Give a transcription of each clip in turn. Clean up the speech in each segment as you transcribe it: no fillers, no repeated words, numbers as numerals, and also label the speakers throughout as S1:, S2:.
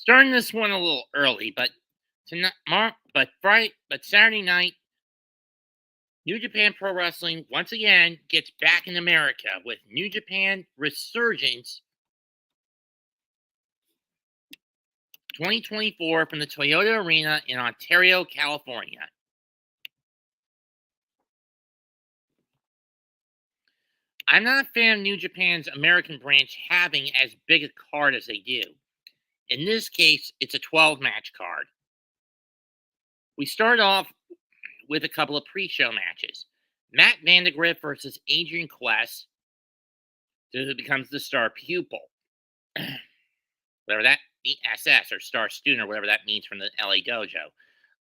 S1: Starting this one a little early, but Saturday night, New Japan Pro Wrestling once again gets back in America with New Japan Resurgence 2024 from the Toyota Arena in Ontario, California. I'm not a fan of New Japan's American branch having as big a card as they do. In this case, it's a 12-match card. We start off with a couple of pre-show matches. Matt Vandagriff versus Adrian Quest, who becomes the star pupil. Whatever that, the SS or star student or whatever that means from the LA Dojo.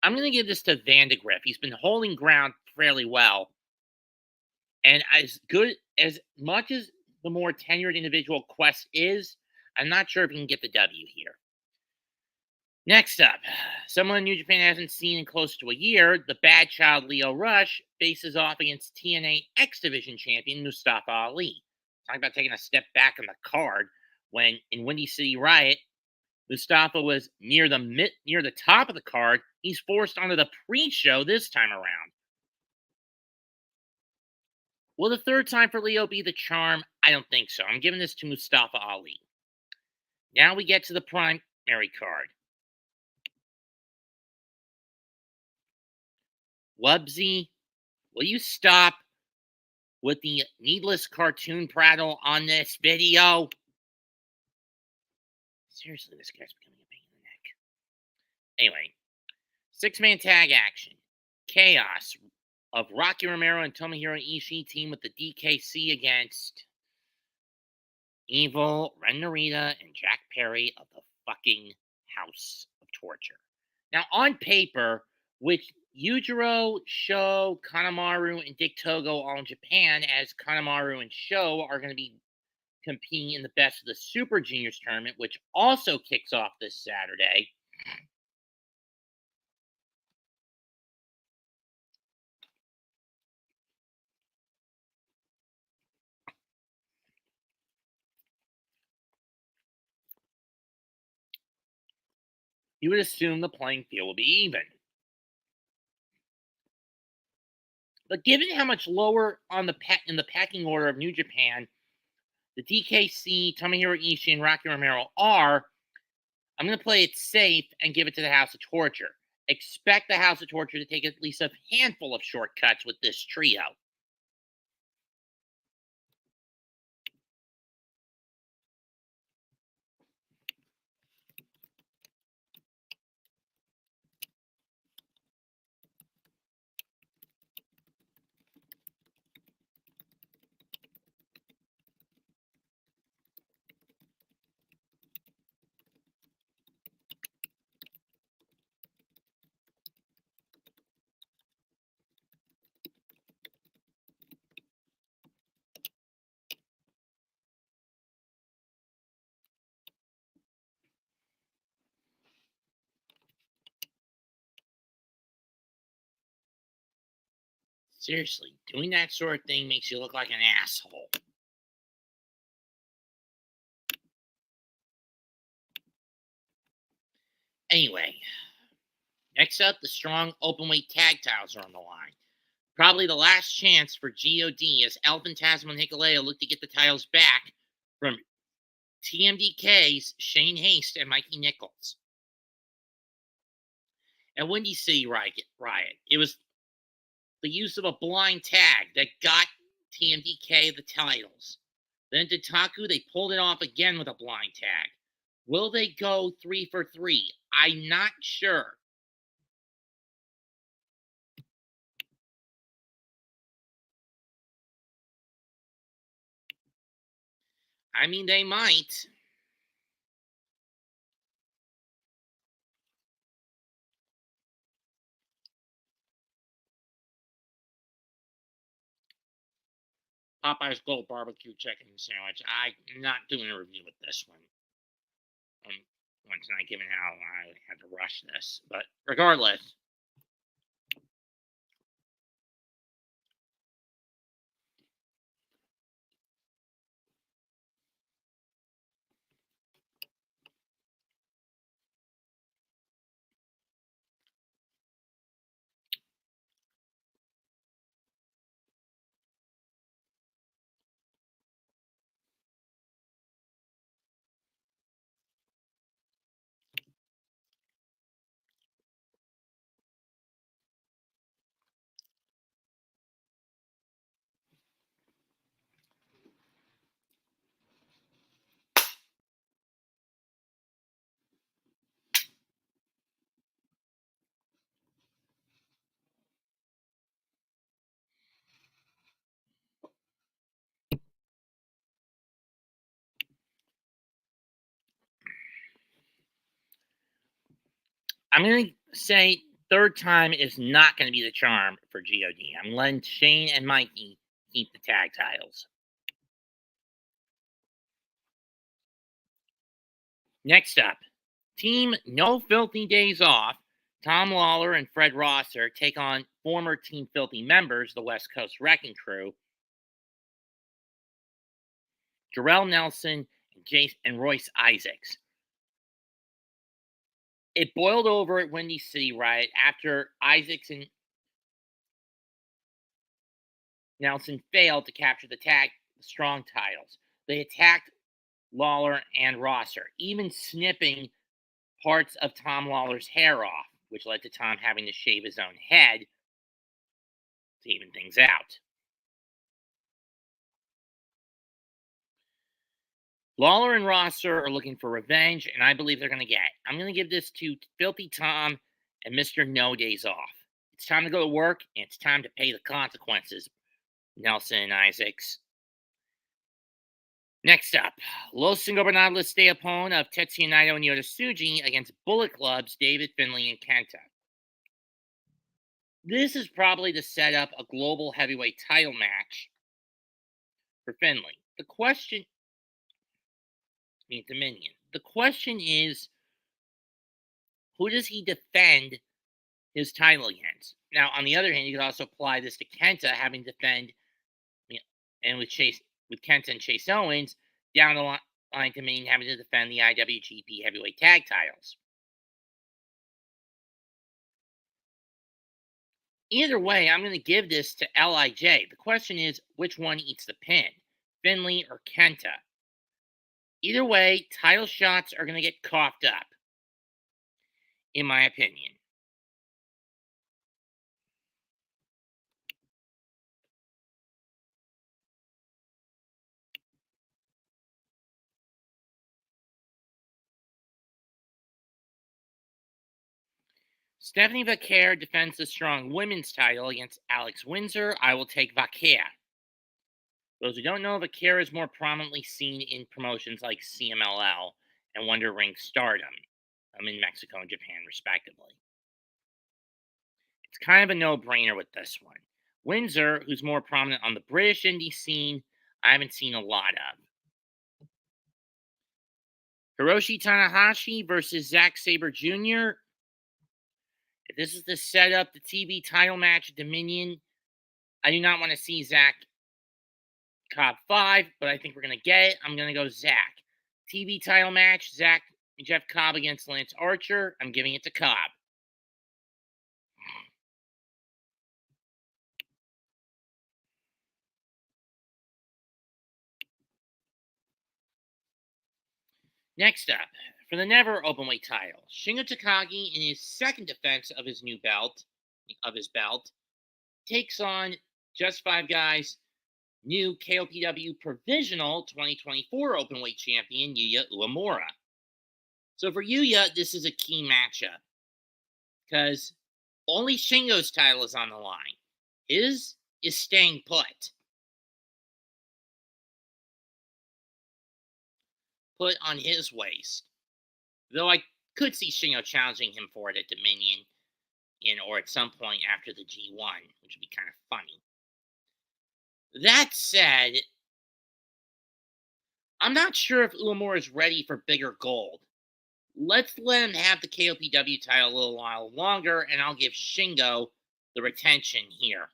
S1: I'm going to give this to Vandagriff. He's been holding ground fairly well. And as much as the more tenured individual Quest is, I'm not sure if he can get the W here. Next up, someone New Japan hasn't seen in close to a year, the bad child Lio Rush faces off against TNA X Division champion Mustafa Ali. Talk about taking a step back on the card when in Windy City Riot, Mustafa was near the top of the card. He's forced onto the pre-show this time around. Will the third time for Lio be the charm? I don't think so. I'm giving this to Mustafa Ali. Now we get to the primary card. Wubsy, will you stop with the needless cartoon prattle on this video? Seriously, this guy's becoming a pain in the neck. Anyway, 6-man tag action. Chaos of Rocky Romero and Tomohiro Ishii team with the DKC against Evil, Ren Narita, and Jack Perry of the fucking House of Torture. Now, on paper, which Yujiro, Sho, Kanemaru, and Dick Togo all in Japan, as Kanemaru and Sho are going to be competing in the Best of the Super Juniors tournament, which also kicks off this Saturday. You would assume the playing field will be even. But given how much lower on in the packing order of New Japan the DKC, Tomohiro Ishii, and Rocky Romero are, I'm going to play it safe and give it to the House of Torture. Expect the House of Torture to take at least a handful of shortcuts with this trio. Seriously, doing that sort of thing makes you look like an asshole. Anyway, next up, the strong openweight tag titles are on the line. Probably the last chance for G.O.D. as Phantasmo and Hikuleo look to get the titles back from TMDK's Shane Haste and Mikey Nicholls. At Windy City Riot, it was the use of a blind tag that got TMDK the titles. Then to Taku, they pulled it off again with a blind tag. Will they go 3 for 3? I'm not sure. I mean, they might. Popeye's Gold Barbecue Chicken Sandwich. I'm not doing a review with this one. Once not given how I had to rush this. But regardless. I'm going to say third time is not going to be the charm for G.O.D. I'm letting Shane and Mikey keep the tag titles. Next up, Team No Filthy Days Off. Tom Lawlor and Fred Rosser take on former Team Filthy members, the West Coast Wrecking Crew, Jorel Nelson and Royce Issacs. It boiled over at Windy City Riot after Issacs and Nelson failed to capture the strong titles. They attacked Lawlor and Rosser, even snipping parts of Tom Lawlor's hair off, which led to Tom having to shave his own head to even things out. Lawlor and Rosser are looking for revenge, and I believe they're going to get it. I'm going to give this to Filthy Tom and Mr. No Days Off. It's time to go to work, and it's time to pay the consequences, Nelson and Issacs. Next up, Los Ingobernables de Japon of Tetsuya Naito and Yota Tsuji against Bullet Club's David Finlay and KENTA. This is probably to set up a global heavyweight title match for Finlay. Dominion. The question is, who does he defend his title against? Now, on the other hand, you could also apply this to KENTA having to defend, and with KENTA and Chase Owens down the line to Dominion having to defend the IWGP Heavyweight Tag titles. Either way, I'm going to give this to LIJ. The question is, which one eats the pin, Finlay or KENTA? Either way, title shots are going to get coughed up, in my opinion. Stephanie Vaquer defends the strong women's title against Alex Windsor. I will take Vaquer. Those who don't know, Vaquer is more prominently seen in promotions like CMLL and Wonder Ring Stardom in Mexico and Japan, respectively. It's kind of a no-brainer with this one. Windsor, who's more prominent on the British indie scene, I haven't seen a lot of. Hiroshi Tanahashi versus Zack Sabre Jr. If this is to set up the TV title match at Dominion, I do not want to see Zack Cobb 5, but I think we're going to get it. I'm going to go Zack. TV title match, Jeff Cobb against Lance Archer. I'm giving it to Cobb. Next up, for the never openweight title, Shingo Takagi, in his second defense of his belt, takes on Just Five Guys' new KOPW Provisional 2024 Openweight Champion, Yuya Uemura. So for Yuya, this is a key matchup, because only Shingo's title is on the line. His is staying put. Put on his waist. Though I could see Shingo challenging him for it at Dominion, or at some point after the G1, which would be kind of funny. That said, I'm not sure if Uemura is ready for bigger gold. Let's let him have the KOPW title a little while longer, and I'll give Shingo the retention here.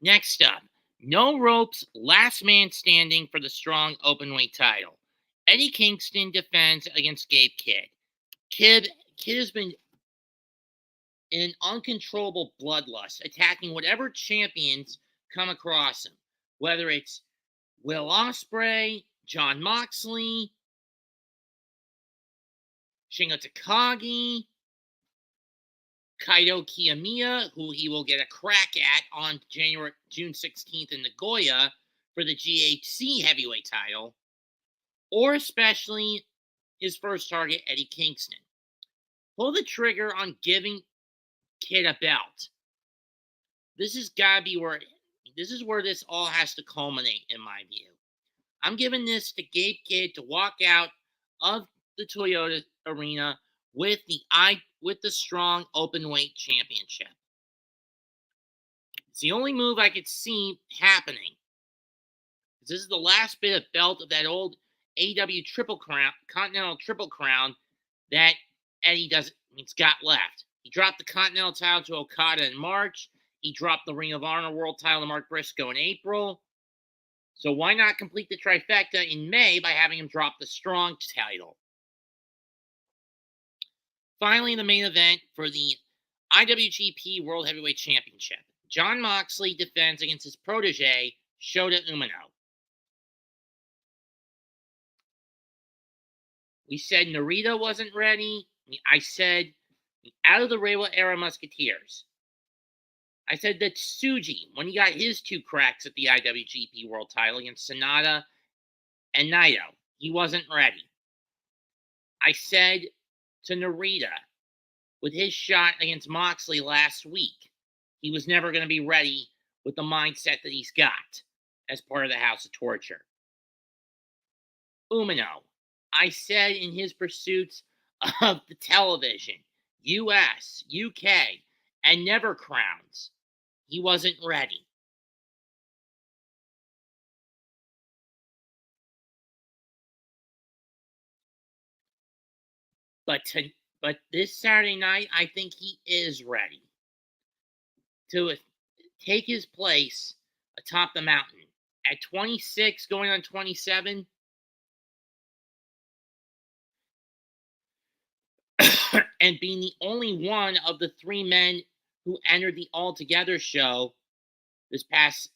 S1: Next up, no ropes, last man standing for the strong openweight title. Eddie Kingston defends against Gabe Kidd. Kidd has been in an uncontrollable bloodlust, attacking whatever champions come across him, whether it's Will Ospreay, Jon Moxley, Shingo Takagi, Kaito Kiyomiya, who he will get a crack at on June 16th in Nagoya for the GHC heavyweight title, or especially his first target, Eddie Kingston. Pull the trigger on giving Kidd a belt. This is where this all has to culminate, in my view. I'm giving this to Gabe Kidd to walk out of the Toyota Arena with the strong Openweight championship. It's the only move I could see happening. This is the last bit of belt of that old AEW Triple Crown, Continental Triple Crown that Eddie he's got left. He dropped the Continental title to Okada in March. He dropped the Ring of Honor World title to Mark Briscoe in April. So why not complete the trifecta in May by having him drop the Strong title? Finally, the main event for the IWGP World Heavyweight Championship. Jon Moxley defends against his protege, Shota Umino. We said Narita wasn't ready. I said out of the Reiwa era Musketeers. I said that Tsuji, when he got his 2 cracks at the IWGP World title against Sonata and Naito, he wasn't ready. I said to Narita, with his shot against Moxley last week, he was never going to be ready with the mindset that he's got as part of the House of Torture. Umino, I said in his pursuits of the television, US, UK, and Never Crowns, he wasn't ready. But this Saturday night, I think he is ready to take his place atop the mountain. At 26, going on 27, and being the only one of the 3 men who entered the All Together show this past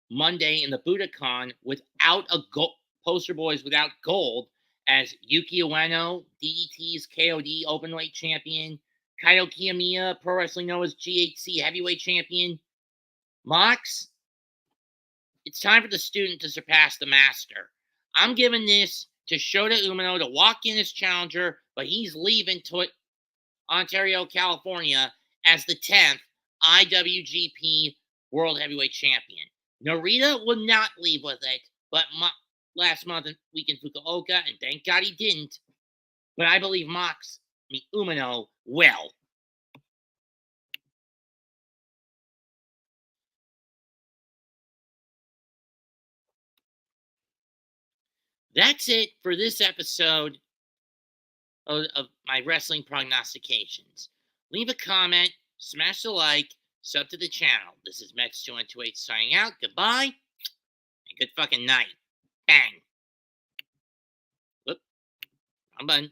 S1: Monday in the Budokan without a poster boys without gold, as Yuki Ueno, DDT's K.O.D. Openweight Champion, Kaito Kiyomiya, Pro Wrestling Noah's GHC Heavyweight Champion. Mox, it's time for the student to surpass the master. I'm giving this to Shota Umino to walk in as challenger, but he's leaving to Ontario, California as the 10th IWGP World Heavyweight Champion. Narita would not leave with it, but last week in Fukuoka, and thank God he didn't. But I believe Umino will. That's it for this episode of my wrestling prognostications. Leave a comment, smash the like, sub to the channel. This is Mets2128 signing out. Goodbye, and good fucking night. Bang. Whoop. I'm done.